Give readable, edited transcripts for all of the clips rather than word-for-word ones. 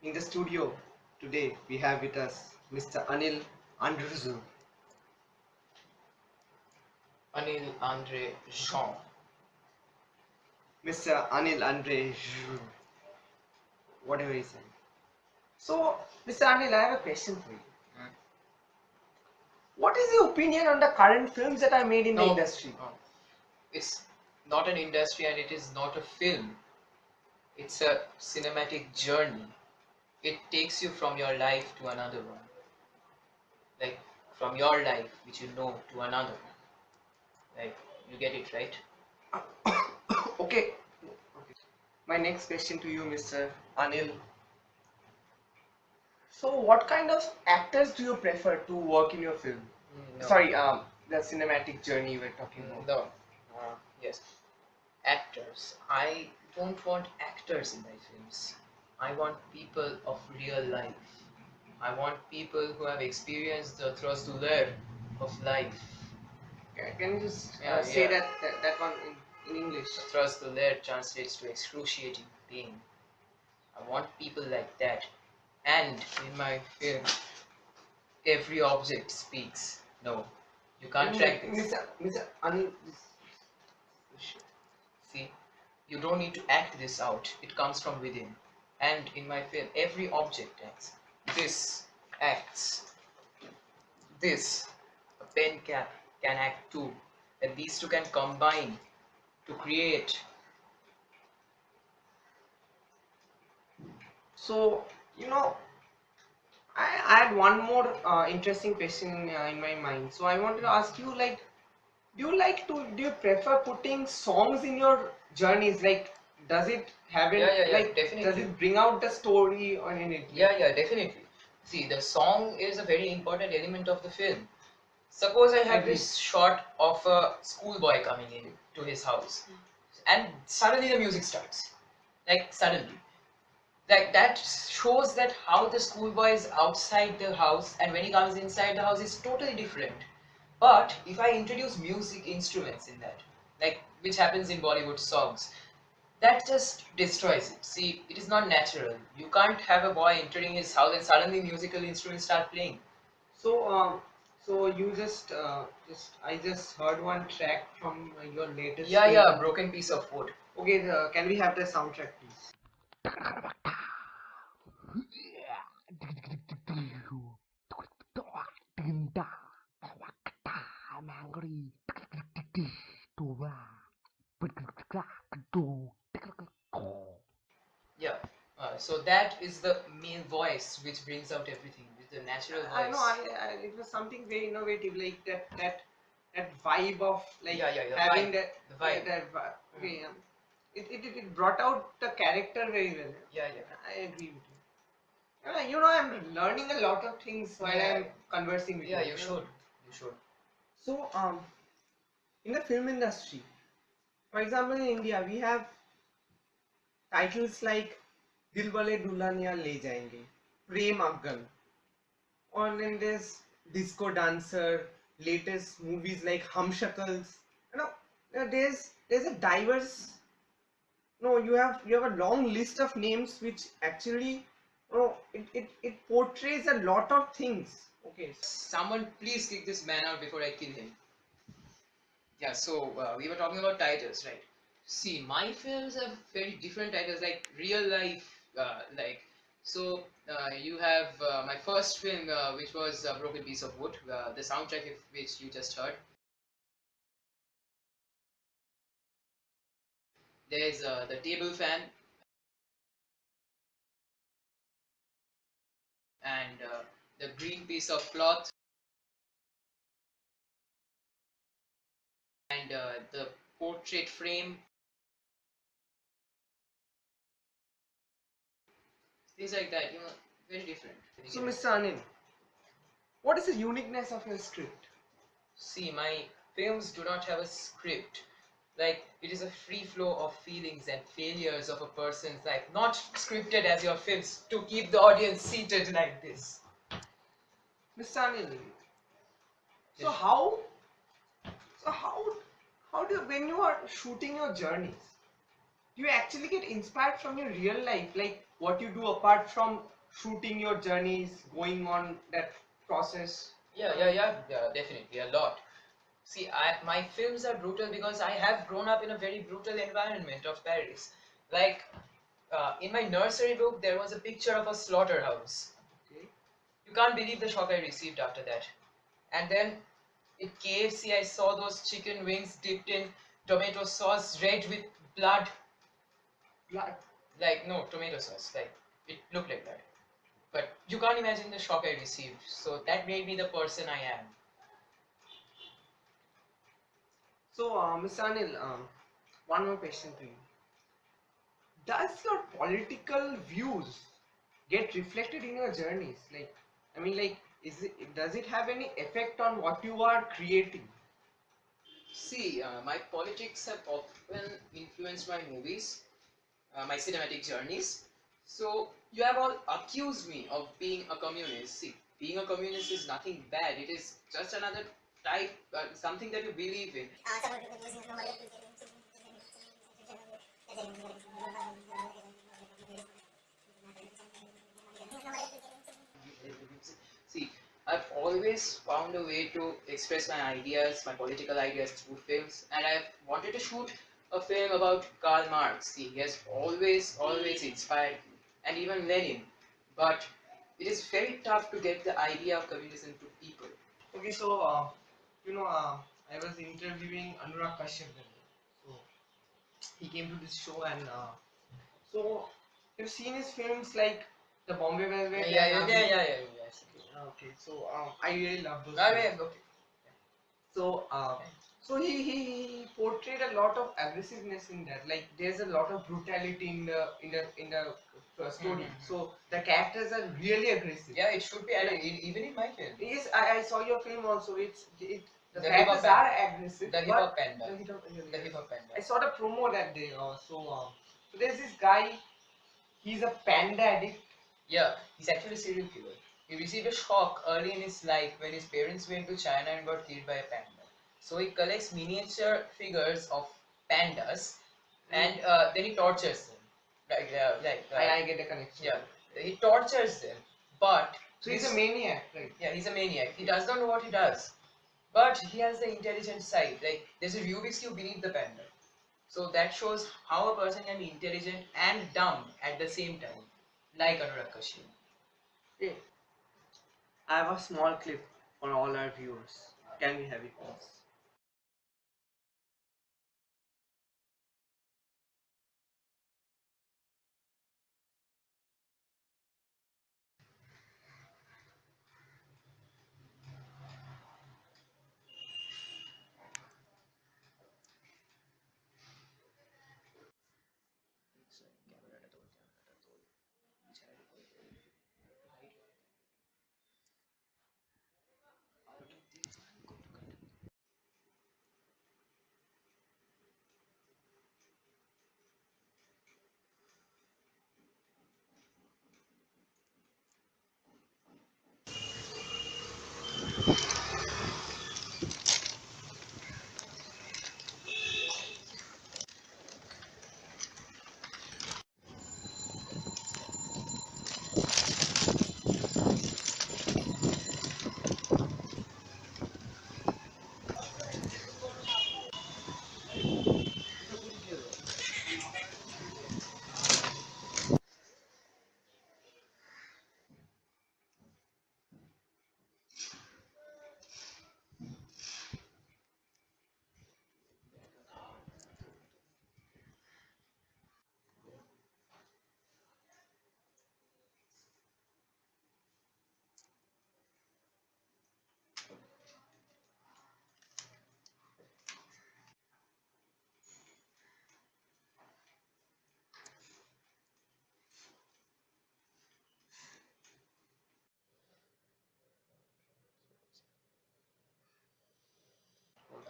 In the studio today we have with us Mr. Anil Andre Jean. Anil Andre Jean. Mr. Anil Andre Jean. Whatever he said. So, Mr. Anil, I have a question for you. Hmm. What is your opinion on the current films that are made in the No, industry? no. It's not an industry and it is not a film. It's a cinematic journey. It takes you from your life to another one. Like from your life, which you know, to another one. Like you get it, right? Okay. My next question to you, Mr. Anil. So, what kind of actors do you prefer to work in your film? No. Sorry, the cinematic journey you were talking about. No. Yes. Actors. I don't want actors in my films. I want people of real life. I want people who have experienced the thrust-douleur of life. Can you just Yeah, say yeah. that one in English? The thrust-douleur translates to excruciating pain. I want people like that. And in my film, every object speaks. No, you can't track this. Mr. Anil, See, you don't need to act this out. It comes from within. And in my film, every object acts. This acts. This, a pen cap, can act too. And these two can combine to create. so I had one more interesting question in my mind. So I wanted to ask you, like, do you prefer putting songs in your journeys? Like, does it have it, Yeah, like, definitely. does it bring out the story or anything? Yeah, definitely. See, the song is a very important element of the film. Suppose I have Agree. this shot of a schoolboy coming in to his house, and suddenly the music starts. Like suddenly, like that shows that how the schoolboy is outside the house, and when he comes inside the house, is totally different. But if I introduce music instruments in that, like which happens in Bollywood songs, that just destroys it. See, it is not natural. You can't have a boy entering his house and suddenly musical instruments start playing. So so you I just heard one track from your latest Yeah, film. broken piece of wood. Okay, can we have the soundtrack, please? Yeah. So that is the main voice which brings out everything with the natural voice. I know. It was something very innovative, like that vibe of like The having vibe, that the vibe. okay. It brought out the character very well. Yeah. I agree with you. I'm learning a lot of things while Yeah. I'm conversing with you. Yeah, you should. You should. So in the film industry, for example, in India, we have titles like Dilwale Dulhaniya Le Jayenge, Prem Afghan, or then there's Disco Dancer, latest movies like Hum Shakals. You know, there's a diverse. No, you have a long list of names which actually, it portrays a lot of things. Okay. Someone please kick this man out before I kill him. Yeah, so we were talking about titles, right? See, my films have very different titles, like real life, like. So you have my first film, which was Broken Piece of Wood, the soundtrack of which you just heard. There's the table fan and the green piece of cloth and the portrait frame, things like that. Very different. So, Mr. Anil, what is the uniqueness of your script? See, my films do not have a script. Like, it is a free flow of feelings and failures of a person's life, not scripted as your films to keep the audience seated like this. Mr. Anil, so Yes. how do you, when you are shooting your journeys, do you actually get inspired from your real life? Like, what you do apart from shooting your journeys, going on that process? Yeah, definitely a lot. See, my films are brutal because I have grown up in a very brutal environment of Paris. Like, in my nursery book, there was a picture of a slaughterhouse. Okay. You can't believe the shock I received after that. And then in KFC, I saw those chicken wings dipped in tomato sauce, red with blood. Blood. Like, no, tomato sauce. Like, it looked like that. But you can't imagine the shock I received. So that made me the person I am. So, Mr. Anil, one more question to you. Does your political views get reflected in your journeys? Like, I mean, like, does it have any effect on what you are creating? See, my politics have often influenced my movies, my cinematic journeys. So you have all accused me of being a communist. See, being a communist is nothing bad. It is just another type, something that you believe in. See, I've always found a way to express my ideas, my political ideas through films, and I've wanted to shoot a film about Karl Marx. See, he has always inspired me, and even Lenin. But it is very tough to get the idea of communism to people. Okay, so, I was interviewing Anurag Kashyap then. So, he came to this show and so you've seen his films like The Bombay Velvet and Yes. okay, so I really love those Ah, films. yeah, okay. So, he portrayed a lot of aggressiveness in that. Like there's a lot of brutality in the story. Mhm. So the characters are really aggressive. Yeah, it should be, and even in my film. Yes, I saw your film also. The The hip hop characters are panda. aggressive. The hip But hop panda. The hip hop I panda. saw the promo that day. So there's this guy. He's a panda addict. Yeah, he's actually a serial killer. He received a shock early in his life when his parents went to China and got killed by a panda. So he collects miniature figures of pandas and then he tortures them. I get the connection. Yeah, he tortures them. But So he's a maniac, right? yeah, he's a maniac. He does not know what he does. But he has the intelligent side. Like there's a Rubik's cube beneath the panda. So that shows how a person can be intelligent and dumb at the same time, like Anurag Kashyap. Okay. I have a small clip for all our viewers. Can we have it, please?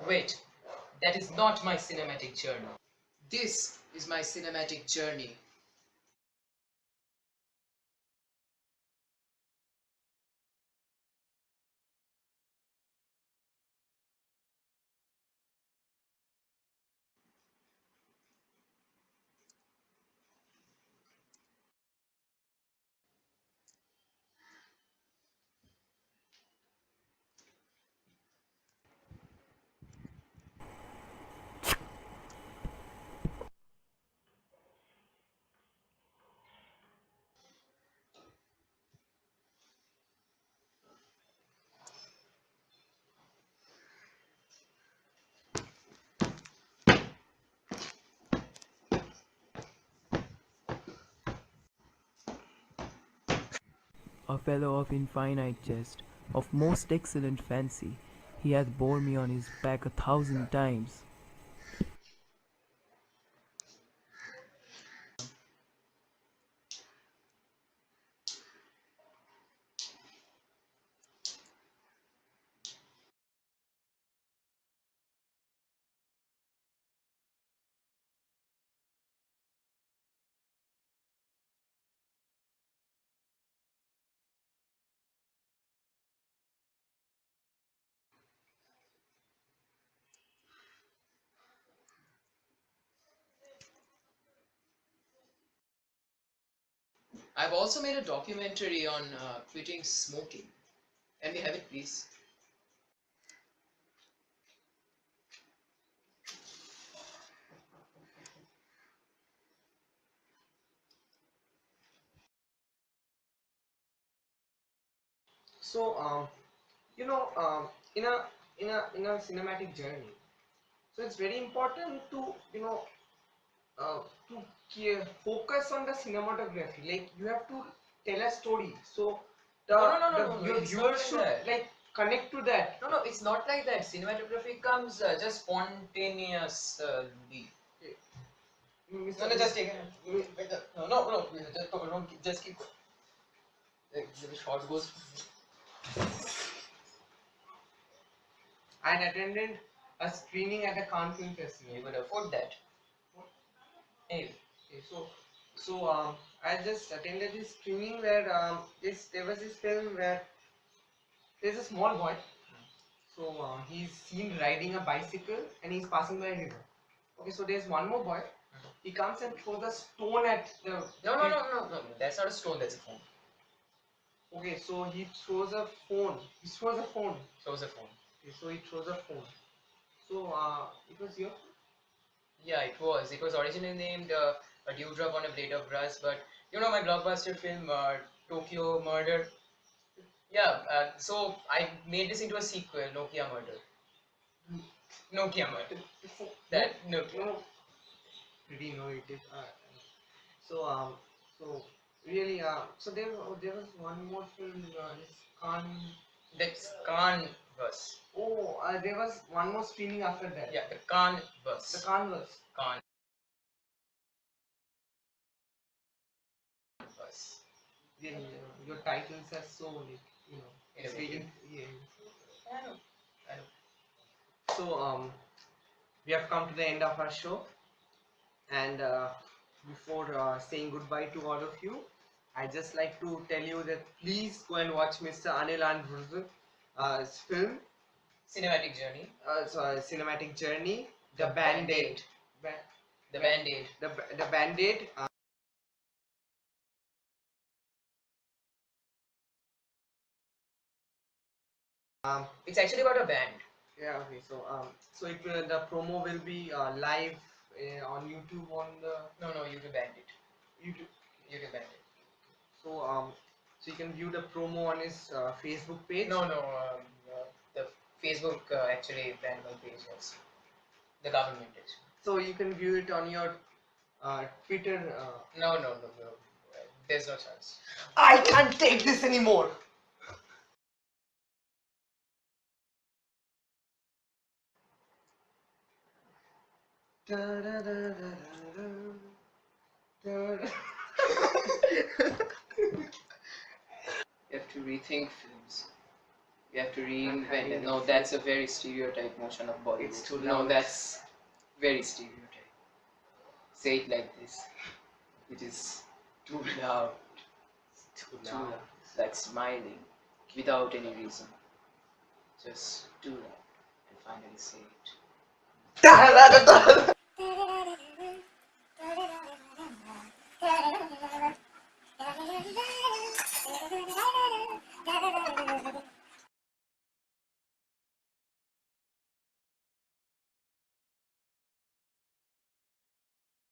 Wait, that is not my cinematic journey. This is my cinematic journey. a fellow of infinite jest, of most excellent fancy. He hath bore me on his back 1,000 times. I've also made a documentary on quitting smoking. Can we have it, please? So you know, in a cinematic journey, so it's very important to uh, to focus on the cinematography. Like you have to tell a story, so No, your it's not viewers like should that. like connect to that. No, it's not like that. Cinematography comes just spontaneously. Mr. No, just take it. No, just keep. The shot goes. I attended a screening at a Cannes Film Festival. You could afford that. Anyway, Okay, so I just attended this screening where there was this film where there's a small boy. So he's seen riding a bicycle and he's passing by a river. Okay, so there's one more boy. He comes and throws a stone at the. no. That's not a stone. That's a phone. Okay, so he throws a phone. He throws a phone. Shows a phone. Okay, so he throws a phone. So it was your. Yeah, it was. It was originally named A Dewdrop on a Blade of Grass, but you know my blockbuster film Tokyo Murder. Yeah, so I made this into a sequel, Nokia Murder. Nokia Murder. That Nokia. No, pretty innovative. So so really there was one more film. It's Khan. That's Khan bus. Oh, there was one more screening after that. Yeah, the Khan The bus. Canvas. Khan bus. Really, your titles are so like it's very Innovative. yeah. I know. I know. So we have come to the end of our show, and before saying goodbye to all of you, I just like to tell you that please go and watch Mr. Anil Andre film, Cinematic journey. cinematic journey, The the Band-Aid. The Band-Aid. The Band-Aid. It's actually about a band. Yeah, okay. So the promo will be live on YouTube on the No, YouTube Bandit. YouTube. YouTube Bandit. So so you can view the promo on his Facebook page. No, the Facebook actually banned my page was the government is. So you can view it on your Twitter. No. There's no chance. I can't take this anymore. Da, da, da, da, da, da. You have to rethink films. You have to having reinvent it. the No, film. that's a very stereotype notion of Bollywood. It's too No, loud. that's very stereotype. Say it like this. It is too loud. Too Too loud. Like smiling without any reason. Just too loud and finally say it. loud.